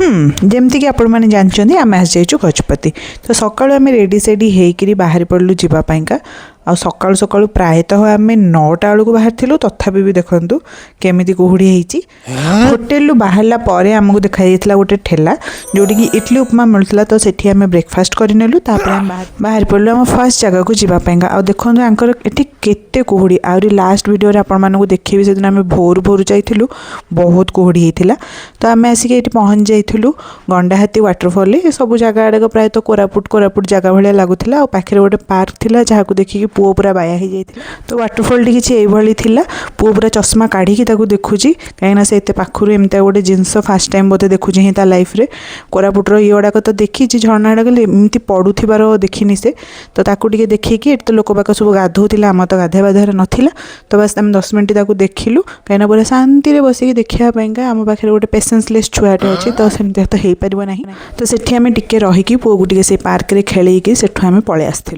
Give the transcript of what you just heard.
जमती कि आपण मैंने जानते आम आस जाइचु गजपति तो सकाळु आम रेडी सेडी होकर बाहरी पड़लु जावाईका आ सकाळु सकाळु प्रायतः आम 9टा बेलू बाहर तथापि भी देखु केमी कुहुड़ी होटेल बाहरला पर आमको देखा गोटे ठेला जोटी कि इडली उपमा मिलता तो सेठी आम ब्रेकफास्ट करनेलु बाहर पड़लु आम फर्स्ट जगह को जावाईका आ देखो आंकर एटी केते कुहुड़ी आहरी लास्ट वीडियो रे आपण मानकु देखिबे से दिन आम भोर भोर जाइथिलु बहुत कुहुड़ी होता तो आम आसिक ये पहुँच जाइलु गंडाहाती वाटरफल सब जगह आड़क प्रायत कोरापुट जगह भाया लगुला पाखे गोटे पार्क थिला जहाँ को देखिकी पुओ पूरा बाया हो जाता तो वाटरफल टी किसी यही थिला पुओ पूरा चश्मा काढ़ी देखुची कहीं से एत पाखर एमती गोटे जिनस फास्ट टाइम बोधे देखुची ही लाइफ रे कोरापुटर ये गुड़ाक तो देखी झरना गुड़ाक एमती पड़ुथिबार देखनी से तो ताकू देखिकी तो लोक पाक सब गाधोला आम तो गाधे बाधार नाला तो बस आम 10 मिनट देखिलु कहीं पूरा शांति बसिक देखापी आम पाखे गोटे पेसेंसलेस छुआटे अच्छे तो सेमती तो हो पार ना तो सेठी आम टिके रहीकि पुओ को से पार्क रे खेल सेठू आम पलि आसलु।